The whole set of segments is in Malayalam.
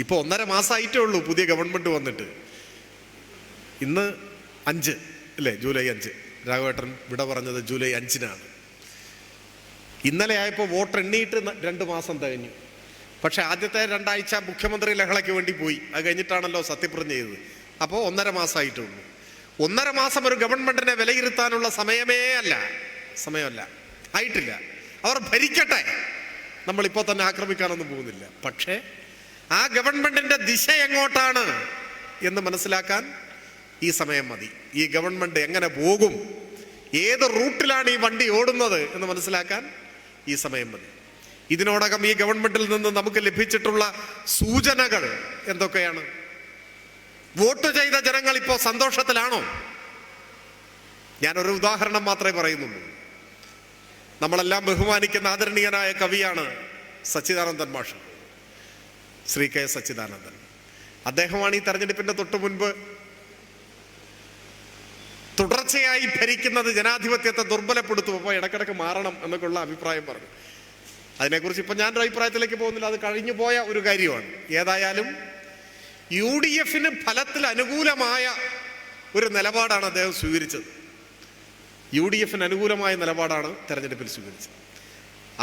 ഇപ്പോൾ 1.5 മാസമായിട്ടേ ഉള്ളൂ പുതിയ ഗവൺമെൻറ് വന്നിട്ട്. ഇന്ന് 5 അല്ലേ, ജൂലൈ 5. രാഘവേട്ടൻ വിട പറഞ്ഞത് ജൂലൈ 5-നാണ്. ഇന്നലെ ആയപ്പോൾ വോട്ട് എണ്ണിയിട്ട് 2 മാസം തികഞ്ഞു. പക്ഷേ ആദ്യത്തെ 2 ആഴ്ച മുഖ്യമന്ത്രി ലഹളയ്ക്ക് വേണ്ടി പോയി. അത് കഴിഞ്ഞിട്ടാണല്ലോ സത്യപ്രതിജ്ഞ ചെയ്തത്. അപ്പോൾ 1.5 മാസമായിട്ടുള്ളൂ. 1.5 മാസം ഒരു ഗവൺമെൻറ്റിനെ വിലയിരുത്താനുള്ള സമയമല്ല, ആയിട്ടില്ല. അവർ ഭരിക്കട്ടെ, നമ്മളിപ്പോൾ തന്നെ ആക്രമിക്കാനൊന്നും പോകുന്നില്ല. പക്ഷേ ആ ഗവൺമെൻറ്റിൻ്റെ ദിശ എങ്ങോട്ടാണ് എന്ന് മനസ്സിലാക്കാൻ ഈ സമയം മതി. ഈ ഗവൺമെൻറ് എങ്ങനെ പോകും, ഏത് റൂട്ടിലാണ് ഈ വണ്ടി ഓടുന്നത് എന്ന് മനസ്സിലാക്കാൻ ഈ സമയം മതി. ഇതിനോടകം ഈ ഗവൺമെന്റിൽ നിന്ന് നമുക്ക് ലഭിച്ചിട്ടുള്ള സൂചനകൾ എന്തൊക്കെയാണ്? വോട്ട് ചെയ്ത ജനങ്ങൾ ഇപ്പോൾ സന്തോഷത്തിലാണോ? ഞാനൊരു ഉദാഹരണം മാത്രമേ പറയുന്നുള്ളൂ. നമ്മളെല്ലാം ബഹുമാനിക്കുന്ന ആദരണീയനായ കവിയാണ് സച്ചിദാനന്ദൻ മാഷ്, ശ്രീ കെ സച്ചിദാനന്ദൻ. അദ്ദേഹമാണ് ഈ തെരഞ്ഞെടുപ്പിന്റെ തൊട്ടു മുൻപ് തുടർച്ചയായി ഭരിക്കുന്നത് ജനാധിപത്യത്തെ ദുർബലപ്പെടുത്തും, അപ്പോൾ ഇടക്കിടക്ക് മാറണം എന്നൊക്കെയുള്ള അഭിപ്രായം പറഞ്ഞു. അതിനെക്കുറിച്ച് ഇപ്പം ഞാനൊരു അഭിപ്രായത്തിലേക്ക് പോകുന്നില്ല, അത് കഴിഞ്ഞു പോയ ഒരു കാര്യമാണ്. ഏതായാലും UDF ഫലത്തിൽ അനുകൂലമായ ഒരു നിലപാടാണ് അദ്ദേഹം സ്വീകരിച്ചത്. UDF അനുകൂലമായ നിലപാടാണ് തെരഞ്ഞെടുപ്പിൽ സ്വീകരിച്ചത്.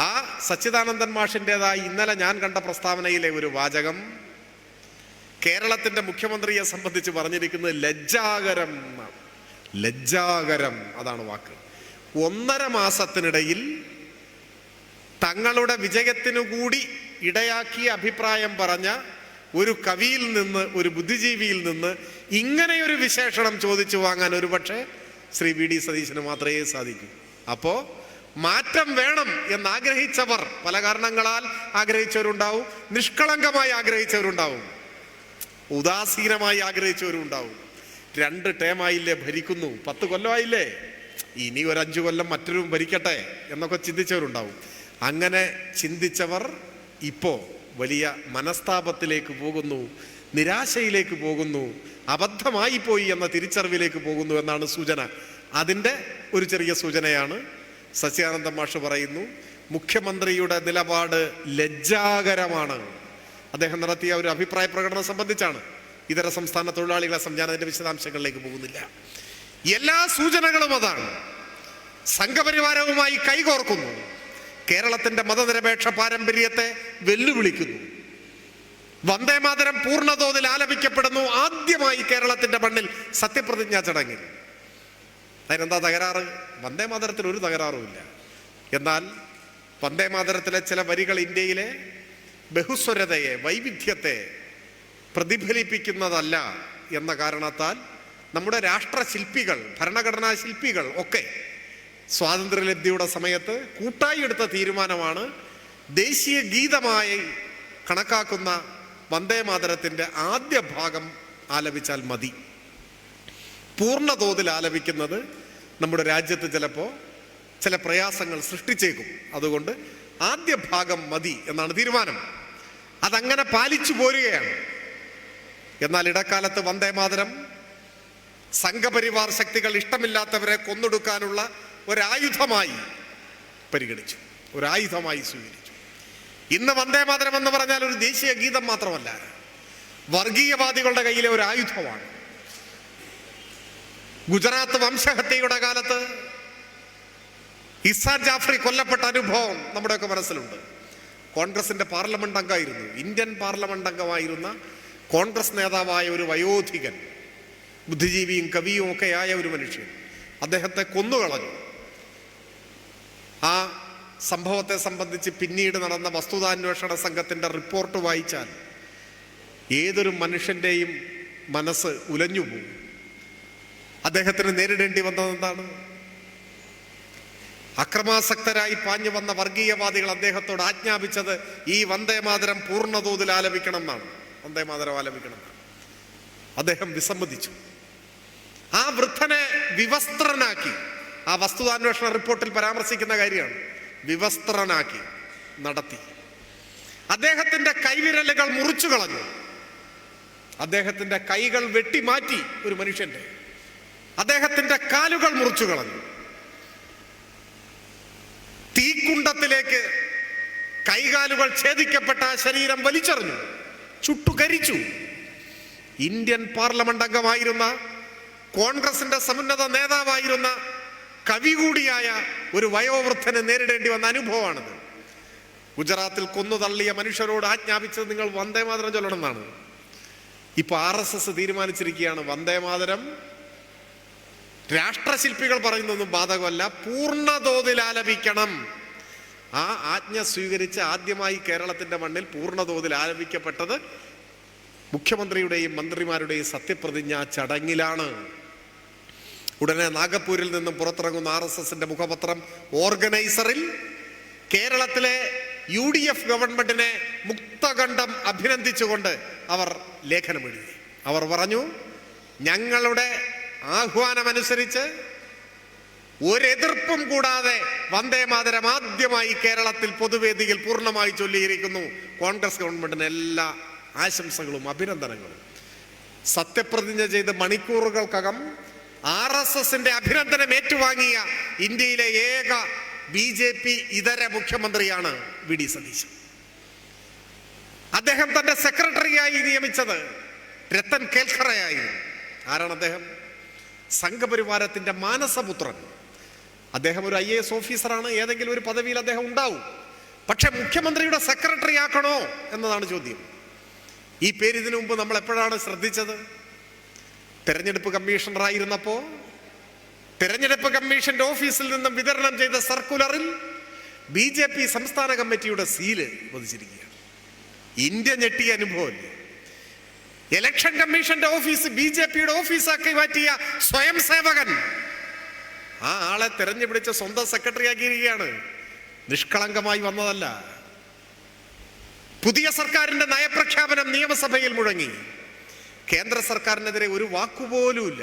ആ സച്ചിദാനന്ദൻ മാഷിൻ്റെതായി ഇന്നലെ ഞാൻ കണ്ട പ്രസ്താവനയിലെ ഒരു വാചകം കേരളത്തിൻ്റെ മുഖ്യമന്ത്രിയെ സംബന്ധിച്ച് പറഞ്ഞിരിക്കുന്നത് ലജ്ജാകരം എന്നാണ്. ലജ്ജാകരം, അതാണ് വാക്ക്. 1.5 മാസത്തിനിടയിൽ തങ്ങളുടെ വിജയത്തിനു കൂടി ഇടയാക്കിയ അഭിപ്രായം പറഞ്ഞ ഒരു കവിയിൽ നിന്ന്, ഒരു ബുദ്ധിജീവിയിൽ നിന്ന് ഇങ്ങനെയൊരു വിശേഷണം ചോദിച്ചു വാങ്ങാൻ ഒരുപക്ഷെ ശ്രീ VD സതീശന് മാത്രമേ സാധിക്കൂ. അപ്പോൾ മാറ്റം വേണം എന്നാഗ്രഹിച്ചവർ, പല കാരണങ്ങളാൽ ആഗ്രഹിച്ചവരുണ്ടാവും, നിഷ്കളങ്കമായി ആഗ്രഹിച്ചവരുണ്ടാവും, ഉദാസീനമായി ആഗ്രഹിച്ചവരുണ്ടാവും. 2 ടേമായില്ലേ ഭരിക്കുന്നു, 10 കൊല്ലമായില്ലേ, ഇനി ഒരു 5 കൊല്ലം മറ്റൊരു ഭരിക്കട്ടെ എന്നൊക്കെ ചിന്തിച്ചവരുണ്ടാവും. അങ്ങനെ ചിന്തിച്ചവർ ഇപ്പോൾ വലിയ മനസ്താപത്തിലേക്ക് പോകുന്നു, നിരാശയിലേക്ക് പോകുന്നു, അബദ്ധമായി പോയി എന്ന തിരിച്ചറിവിലേക്ക് പോകുന്നു എന്നാണ് സൂചന. അതിൻ്റെ ഒരു ചെറിയ സൂചനയാണ് സച്ചിദാനന്ദൻ മാഷ് പറയുന്നു. മുഖ്യമന്ത്രിയുടെ നിലപാട് ലജ്ജാകരമാണ്. അദ്ദേഹം നടത്തിയ ഒരു അഭിപ്രായ പ്രകടനം സംബന്ധിച്ചാണ്. ഇതര സംസ്ഥാന തൊഴിലാളികളെ സംജാനത്തിന്റെ വിശദാംശങ്ങളിലേക്ക് പോകുന്നില്ല. എല്ലാ സൂചനകളും അതാണ്. സംഘപരിവാരവുമായി കൈകോർക്കുന്നു, കേരളത്തിന്റെ മതനിരപേക്ഷ പാരമ്പര്യത്തെ വെല്ലുവിളിക്കുന്നു. വന്ദേമാതരം പൂർണ്ണതോതിൽ ആലപിക്കപ്പെടുന്നു ആദ്യമായി കേരളത്തിന്റെ മണ്ണിൽ സത്യപ്രതിജ്ഞാ ചടങ്ങിൽ. അതിനെന്താ തകരാറ്? വന്ദേമാതരത്തിന് ഒരു തകരാറുമില്ല. എന്നാൽ വന്ദേമാതരത്തിലെ ചില വരികൾ ഇന്ത്യയിലെ ബഹുസ്വരതയെ, വൈവിധ്യത്തെ പ്രതിഫലിപ്പിക്കുന്നതല്ല എന്ന കാരണത്താൽ നമ്മുടെ രാഷ്ട്രശില്പികൾ, ഭരണഘടനാ ശില്പികൾ ഒക്കെ സ്വാതന്ത്ര്യലബ്ധിയുടെ സമയത്ത് കൂട്ടായി എടുത്ത തീരുമാനമാണ് ദേശീയ ഗീതമായി കണക്കാക്കുന്ന വന്ദേമാതരത്തിൻ്റെ ആദ്യ ഭാഗം ആലപിച്ചാൽ മതി. പൂർണ്ണതോതിൽ ആലപിക്കുന്നത് നമ്മുടെ രാജ്യത്ത് ചിലപ്പോൾ ചില പ്രയാസങ്ങൾ സൃഷ്ടിച്ചേക്കും. അതുകൊണ്ട് ആദ്യ ഭാഗം മതി എന്നാണ് തീരുമാനം. അതങ്ങനെ പാലിച്ചു പോരുകയാണ്. എന്നാൽ ഇടക്കാലത്ത് വന്ദേമാതരം സംഘപരിവാർ ശക്തികൾ ഇഷ്ടമില്ലാത്തവരെ കൊന്നൊടുക്കാനുള്ള ഒരായുധമായി പരിഗണിച്ചു, ഒരായുധമായി സ്വീകരിച്ചു. ഇന്ന് വന്ദേമാതരം എന്ന് പറഞ്ഞാൽ ഒരു ദേശീയ ഗീതം മാത്രമല്ല, വർഗീയവാദികളുടെ കയ്യിലെ ഒരു ആയുധമാണ്. ഗുജറാത്ത് വംശഹത്യയുടെ കാലത്ത് ഇസാൻ ജാഫ്രി കൊല്ലപ്പെട്ട അനുഭവം നമ്മുടെയൊക്കെ മനസ്സിലുണ്ട്. കോൺഗ്രസിന്റെ പാർലമെന്റ് അംഗമായിരുന്നു, ഇന്ത്യൻ പാർലമെന്റ് അംഗമായിരുന്ന കോൺഗ്രസ് നേതാവായ ഒരു വയോധികൻ, ബുദ്ധിജീവിയും കവിയും ഒക്കെയായ ഒരു മനുഷ്യൻ, അദ്ദേഹത്തെ കൊന്നുകളഞ്ഞു. ആ സംഭവത്തെ സംബന്ധിച്ച് പിന്നീട് നടന്ന വസ്തുതാന്വേഷണ സംഘത്തിൻ്റെ റിപ്പോർട്ട് വായിച്ചാൽ ഏതൊരു മനുഷ്യൻ്റെയും മനസ്സ് ഉലഞ്ഞു പോകും. അദ്ദേഹത്തിന് നേരിടേണ്ടി വന്നത് എന്താണ്? അക്രമാസക്തരായി പാഞ്ഞു വന്ന വർഗീയവാദികൾ അദ്ദേഹത്തോട് ആജ്ഞാപിച്ചത് ഈ വന്ദേമാതരം പൂർണ്ണതോതിൽ ആലപിക്കണം എന്നാണ്. വന്ദേമാതരം ആലപിക്കണം എന്നാണ്. അദ്ദേഹം വിസമ്മതിച്ചു. ആ വൃദ്ധനെ വിവസ്ത്രനാക്കി, ആ വസ്തുതാന്വേഷണ റിപ്പോർട്ടിൽ പരാമർശിക്കുന്ന കാര്യമാണ്, വിവസ്ത്രനാക്കി നടത്തി. അദ്ദേഹത്തിന്റെ കൈവിരലുകൾ മുറിച്ചു കളഞ്ഞു, അദ്ദേഹത്തിന്റെ കൈകൾ വെട്ടിമാറ്റി, ഒരു മനുഷ്യന്റെ അദ്ദേഹത്തിന്റെ കാലുകൾ മുറിച്ചു കളഞ്ഞു. തീക്കുണ്ടത്തിലേക്ക് കൈകാലുകൾ ഛേദിക്കപ്പെട്ട ശരീരം വലിച്ചെറിഞ്ഞു. ചുട്ടുകരിച്ചു. ഇന്ത്യൻ പാർലമെന്റ് അംഗമായിരുന്ന, കോൺഗ്രസിന്റെ സമുന്നത നേതാവായിരുന്ന, കവി കൂടിയായ ഒരു വയോവൃദ്ധന് നേരിടേണ്ടി വന്ന അനുഭവമാണിത്. ഗുജറാത്തിൽ കൊന്നു തള്ളിയ മനുഷ്യരോട് ആജ്ഞാപിച്ചത് നിങ്ങൾ വന്ദേമാതരം ചൊല്ലണം എന്നാണ്. ഇപ്പൊ RSS തീരുമാനിച്ചിരിക്കുകയാണ്, വന്ദേമാതരം രാഷ്ട്രശില്പികൾ പറയുന്നതൊന്നും ബാധകമല്ല, പൂർണ്ണതോതിൽ ആലപിക്കണം. ആ ആജ്ഞ സ്വീകരിച്ച് ആദ്യമായി കേരളത്തിന്റെ മണ്ണിൽ പൂർണ്ണതോതിൽ ആലപിക്കപ്പെട്ടത് മുഖ്യമന്ത്രിയുടെയും മന്ത്രിമാരുടെയും സത്യപ്രതിജ്ഞാ ചടങ്ങിലാണ്. ഉടനെ നാഗപ്പൂരിൽ നിന്നും പുറത്തിറങ്ങുന്ന RSSന്റെ മുഖപത്രം ഓർഗനൈസറിൽ കേരളത്തിലെ UDF ഗവൺമെന്റിനെ മുക്തകണ്ഠം അഭിനന്ദിച്ചുകൊണ്ട് അവർ ലേഖനം എഴുതി. അവർ പറഞ്ഞു, ഞങ്ങളുടെ ആഹ്വാനമനുസരിച്ച് ഒരെതിർപ്പും കൂടാതെ വന്ദേമാതരം ആദ്യമായി കേരളത്തിൽ പൊതുവേദിയിൽ പൂർണ്ണമായി ചൊല്ലിയിരിക്കുന്നു. കോൺഗ്രസ് ഗവൺമെന്റിന് എല്ലാ ആശംസകളും അഭിനന്ദനങ്ങളും. സത്യപ്രതിജ്ഞ ചെയ്ത് മണിക്കൂറുകൾക്കകം RSSന്റെ അഭിനന്ദനം ഏറ്റുവാങ്ങിയ ഇന്ത്യയിലെ ഏക BJP ഇതര മുഖ്യമന്ത്രിയാണ് VD സതീശൻ. അദ്ദേഹം തന്റെ സെക്രട്ടറിയായി നിയമിച്ചത് രത്തൻ കേൽഖറയായിരുന്നു. ആരാണ് അദ്ദേഹം? സംഘപരിവാരത്തിന്റെ മാനസപുത്രൻ. അദ്ദേഹം ഒരു IAS ഓഫീസറാണ്. ഏതെങ്കിലും ഒരു പദവിയിൽ അദ്ദേഹം ഉണ്ടാവും. പക്ഷെ മുഖ്യമന്ത്രിയുടെ സെക്രട്ടറി ആക്കണോ എന്നതാണ് ചോദ്യം. ഈ പേര് ഇതിനു മുമ്പ് നമ്മൾ എപ്പോഴാണ് ശ്രദ്ധിച്ചത്? തെരഞ്ഞെടുപ്പ് കമ്മീഷണറായിരുന്നപ്പോ തെരഞ്ഞെടുപ്പ് കമ്മീഷന്റെ ഓഫീസിൽ നിന്നും വിതരണം ചെയ്ത സർക്കുലറിൽ BJP സംസ്ഥാന കമ്മിറ്റിയുടെ സീല് പതിച്ചിരിക്കുകയാണ്. ഇന്ത്യ ഞെട്ടിയ അനുഭവമല്ലേ? ഇലക്ഷൻ കമ്മീഷന്റെ ഓഫീസ് BJPയുടെ ഓഫീസാക്കി മാറ്റിയ സ്വയം സേവകൻ ആ ആളെ തെരഞ്ഞുപിടിച്ച് സ്വന്തം സെക്രട്ടറി ആക്കിയിരിക്കുകയാണ്. നിഷ്കളങ്കമായി വന്നതല്ല. പുതിയ സർക്കാരിന്റെ നയപ്രഖ്യാപനം നിയമസഭയിൽ മുഴങ്ങി. കേന്ദ്ര സർക്കാരിനെതിരെ ഒരു വാക്കുപോലുമില്ല.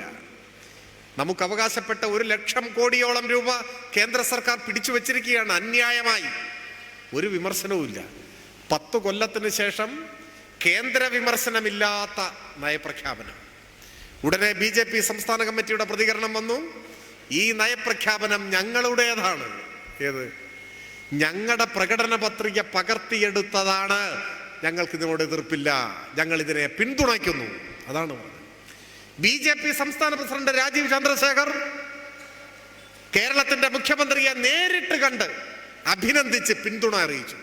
നമുക്ക് അവകാശപ്പെട്ട 1,00,000 കോടിയോളം രൂപ കേന്ദ്ര സർക്കാർ പിടിച്ചു വച്ചിരിക്കുകയാണ് അന്യായമായി. ഒരു വിമർശനവുമില്ല. 10 കൊല്ലത്തിന് ശേഷം കേന്ദ്ര വിമർശനമില്ലാത്ത നയപ്രഖ്യാപനം. ഉടനെ BJP സംസ്ഥാന കമ്മിറ്റിയുടെ പ്രതികരണം വന്നു, ഈ നയപ്രഖ്യാപനം ഞങ്ങളുടേതാണ്. ഏത്? ഞങ്ങളുടെ പ്രകടന പത്രിക പകർത്തിയെടുത്തതാണ്. ഞങ്ങൾക്ക് ഇതിനോട് എതിർപ്പില്ല, ഞങ്ങൾ ഇതിനെ പിന്തുണയ്ക്കുന്നു. അതാണ് BJP സംസ്ഥാന പ്രസിഡന്റ് രാജീവ് ചന്ദ്രശേഖർ കേരളത്തിന്റെ മുഖ്യമന്ത്രിയെ നേരിട്ട് കണ്ട് അഭിനന്ദിച്ച് പിന്തുണ അറിയിച്ചു.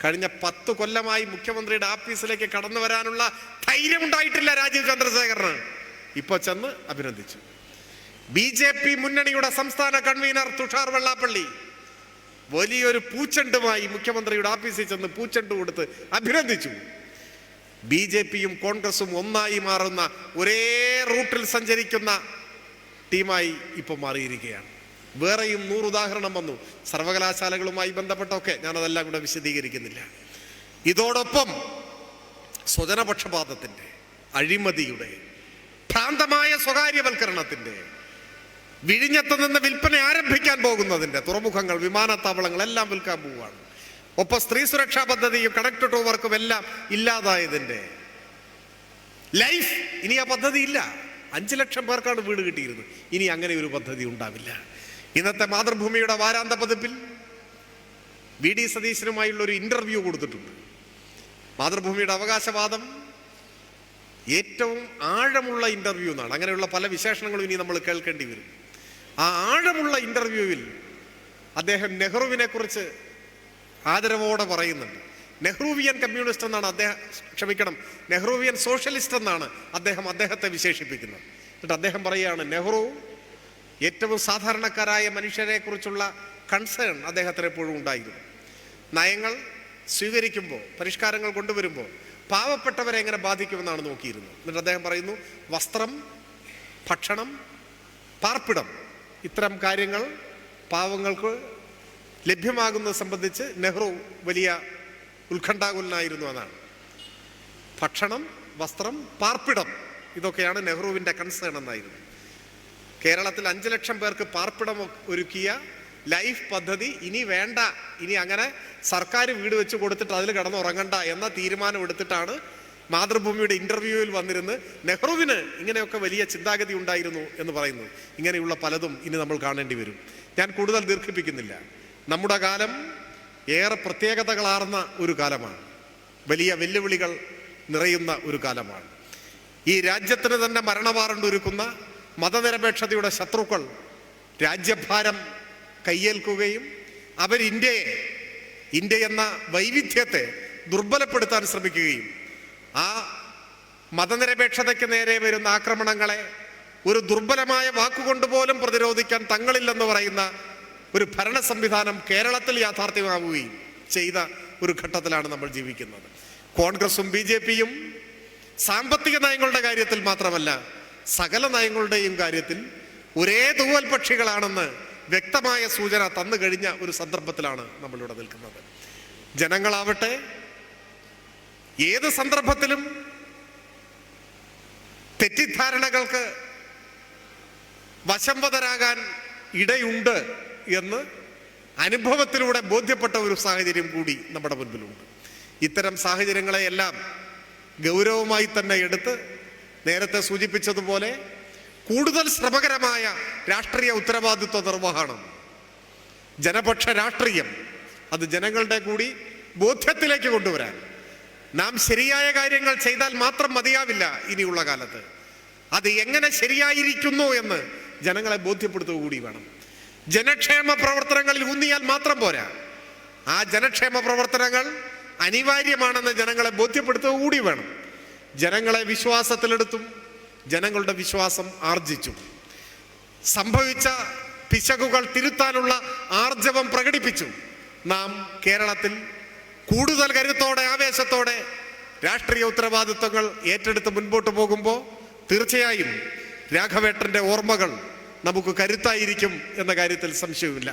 കഴിഞ്ഞ 10 കൊല്ലമായി മുഖ്യമന്ത്രിയുടെ ഓഫീസിലേക്ക് കടന്നു വരാനുള്ള ധൈര്യം ഉണ്ടായിട്ടില്ല രാജീവ് ചന്ദ്രശേഖറിന്. ഇപ്പൊ ചെന്ന് അഭിനന്ദിച്ചു. BJP മുന്നണിയുടെ സംസ്ഥാന കൺവീനർ തുഷാർ വെള്ളാപ്പള്ളി വലിയൊരു പൂച്ചെണ്ടുമായി മുഖ്യമന്ത്രിയുടെ ഓഫീസിൽ ചെന്ന് പൂച്ചെണ്ട് കൊടുത്ത് അഭിനന്ദിച്ചു. BJPയും കോൺഗ്രസും ഒന്നായി മാറുന്ന, ഒരേ റൂട്ടിൽ സഞ്ചരിക്കുന്ന ടീമായി ഇപ്പോൾ മാറിയിരിക്കുകയാണ്. വേറെയും 100 ഉദാഹരണം വന്നു. സർവകലാശാലകളുമായി ബന്ധപ്പെട്ടൊക്കെ ഞാനതെല്ലാം കൂടെ വിശദീകരിക്കുന്നില്ല. ഇതോടൊപ്പം സ്വജനപക്ഷപാതത്തിൻ്റെ, അഴിമതിയുടെ, ഭ്രാന്തമായ സ്വകാര്യവൽക്കരണത്തിൻ്റെ, വിഴിഞ്ഞത്ത് നിന്ന് വിൽപ്പന ആരംഭിക്കാൻ പോകുന്നതിൻ്റെ, തുറമുഖങ്ങൾ, വിമാനത്താവളങ്ങൾ എല്ലാം വിൽക്കാൻ പോവുകയാണ്. ഒപ്പം സ്ത്രീ സുരക്ഷാ പദ്ധതിയും കണക്ട് ടു വർക്കും എല്ലാം ഇല്ലാതായതിൻ്റെ, ലൈഫ് ഇനി ആ പദ്ധതി ഇല്ല. 5 ലക്ഷം പേർക്കാണ് വീട് കിട്ടിയിരുന്നത്. ഇനി അങ്ങനെ ഒരു പദ്ധതി ഉണ്ടാവില്ല. ഇന്നത്തെ മാതൃഭൂമിയുടെ വാരാന്ത പതിപ്പിൽ VD സതീശനുമായുള്ള ഒരു ഇന്റർവ്യൂ കൊടുത്തിട്ടുണ്ട്. മാതൃഭൂമിയുടെ അവകാശവാദം ഏറ്റവും ആഴമുള്ള ഇന്റർവ്യൂ എന്നാണ്. അങ്ങനെയുള്ള പല വിശേഷണങ്ങളും ഇനി നമ്മൾ കേൾക്കേണ്ടി വരും. ആ ആഴമുള്ള ഇന്റർവ്യൂവിൽ അദ്ദേഹം നെഹ്റുവിനെ കുറിച്ച് ആദരവോടെ പറയുന്നുണ്ട്. നെഹ്റുവിയൻ കമ്മ്യൂണിസ്റ്റ് എന്നാണ് നെഹ്റുവിയൻ സോഷ്യലിസ്റ്റ് എന്നാണ് അദ്ദേഹത്തെ വിശേഷിപ്പിക്കുന്നത്. എന്നിട്ട് അദ്ദേഹം പറയുകയാണ്, നെഹ്റു ഏറ്റവും സാധാരണക്കാരായ മനുഷ്യരെ കുറിച്ചുള്ള കൺസേൺ അദ്ദേഹത്തിന് എപ്പോഴും ഉണ്ടായിരുന്നു. നയങ്ങൾ സ്വീകരിക്കുമ്പോൾ, പരിഷ്കാരങ്ങൾ കൊണ്ടുവരുമ്പോൾ പാവപ്പെട്ടവരെ എങ്ങനെ ബാധിക്കുമെന്നാണ് നോക്കിയിരുന്നത്. എന്നിട്ട് അദ്ദേഹം പറയുന്നു, വസ്ത്രം, ഭക്ഷണം, പാർപ്പിടം, ഇത്തരം കാര്യങ്ങൾ പാവങ്ങൾക്ക് ലഭ്യമാകുന്നത് സംബന്ധിച്ച് നെഹ്റു വലിയ ഉത്കണ്ഠാകുലനായിരുന്നു എന്നാണ്. ഭക്ഷണം, വസ്ത്രം, പാർപ്പിടം, ഇതൊക്കെയാണ് നെഹ്റുവിൻ്റെ കൺസേൺ എന്നായിരുന്നു. കേരളത്തിൽ 5 ലക്ഷം പേർക്ക് പാർപ്പിടം ഒരുക്കിയ ലൈഫ് പദ്ധതി ഇനി വേണ്ട, ഇനി അങ്ങനെ സർക്കാർ വീട് വെച്ച് കൊടുത്തിട്ട് അതിൽ കിടന്നുറങ്ങണ്ട എന്ന തീരുമാനം എടുത്തിട്ടാണ് മാതൃഭൂമിയുടെ ഇന്റർവ്യൂവിൽ വന്നിരുന്ന് നെഹ്റുവിന് ഇങ്ങനെയൊക്കെ വലിയ ചിന്താഗതി ഉണ്ടായിരുന്നു എന്ന് പറയുന്നു. ഇങ്ങനെയുള്ള പലതും ഇനി നമ്മൾ കാണേണ്ടി വരും. ഞാൻ കൂടുതൽ ദീർഘിപ്പിക്കുന്നില്ല. നമ്മുടെ കാലം ഏറെ പ്രത്യേകതകളാർന്ന ഒരു കാലമാണ്. വലിയ വെല്ലുവിളികൾ നിറയുന്ന ഒരു കാലമാണ്. ഈ രാജ്യത്തിന് തന്നെ മരണവാറണ്ടൊരുക്കുന്ന മതനിരപേക്ഷതയുടെ ശത്രുക്കൾ രാജ്യഭാരം കയ്യേൽക്കുകയും അവർ ഇന്ത്യ എന്ന വൈവിധ്യത്തെ ദുർബലപ്പെടുത്താൻ ശ്രമിക്കുകയും ആ മതനിരപേക്ഷതയ്ക്ക് നേരെ വരുന്ന ആക്രമണങ്ങളെ ഒരു ദുർബലമായ വാക്കുകൊണ്ട് പോലും പ്രതിരോധിക്കാൻ തങ്ങളില്ലെന്ന് പറയുന്ന ഒരു ഭരണ സംവിധാനം കേരളത്തിൽ യാഥാർത്ഥ്യമാവുകയും ചെയ്ത ഒരു ഘട്ടത്തിലാണ് നമ്മൾ ജീവിക്കുന്നത്. കോൺഗ്രസും BJPയും സാമ്പത്തിക നയങ്ങളുടെ കാര്യത്തിൽ മാത്രമല്ല സകല നയങ്ങളുടെയും കാര്യത്തിൽ ഒരേ തൂവൽ പക്ഷികളാണെന്ന് വ്യക്തമായ സൂചന തന്നു കഴിഞ്ഞ ഒരു സന്ദർഭത്തിലാണ് നമ്മളിവിടെ നിൽക്കുന്നത്. ജനങ്ങളാവട്ടെ ഏത് സന്ദർഭത്തിലും തെറ്റിദ്ധാരണകൾക്ക് വശംവദരാകാൻ ഇടയുണ്ട് എന്ന് അനുഭവത്തിലൂടെ ബോധ്യപ്പെട്ട ഒരു സാഹചര്യം കൂടി നമ്മുടെ മുൻപിലുണ്ട്. ഇത്തരം സാഹചര്യങ്ങളെയെല്ലാം ഗൗരവമായി തന്നെ എടുത്ത് നേരത്തെ സൂചിപ്പിച്ചതുപോലെ കൂടുതൽ ശ്രമകരമായ രാഷ്ട്രീയ ഉത്തരവാദിത്വ നിർവഹണം, ജനപക്ഷ രാഷ്ട്രീയം, അത് ജനങ്ങളുടെ കൂടി ബോധ്യത്തിലേക്ക് കൊണ്ടുവരാൻ നാം ശരിയായ കാര്യങ്ങൾ ചെയ്താൽ മാത്രം മതിയാവില്ല. ഇനിയുള്ള കാലത്ത് അത് എങ്ങനെ ശരിയായിരിക്കുന്നു എന്ന് ജനങ്ങളെ ബോധ്യപ്പെടുത്തുക കൂടി വേണം. ജനക്ഷേമ പ്രവർത്തനങ്ങളിൽ ഊന്നിയാൽ മാത്രം പോരാ, ആ ജനക്ഷേമ പ്രവർത്തനങ്ങൾ അനിവാര്യമാണെന്ന് ജനങ്ങളെ ബോധ്യപ്പെടുത്തുക കൂടി വേണം. ജനങ്ങളെ വിശ്വാസത്തിലെടുത്തും ജനങ്ങളുടെ വിശ്വാസം ആർജിച്ചും സംഭവിച്ച പിശകുകൾ തിരുത്താനുള്ള ആർജവം പ്രകടിപ്പിച്ചു നാം കേരളത്തിൽ കൂടുതൽ കരുത്തോടെ ആവേശത്തോടെ രാഷ്ട്രീയ ഉത്തരവാദിത്വങ്ങൾ ഏറ്റെടുത്ത് മുൻപോട്ട് പോകുമ്പോൾ തീർച്ചയായും രാഘവേട്ടൻ്റെ ഓർമ്മകൾ നമുക്ക് കരുത്തായിരിക്കും എന്ന കാര്യത്തിൽ സംശയമില്ല.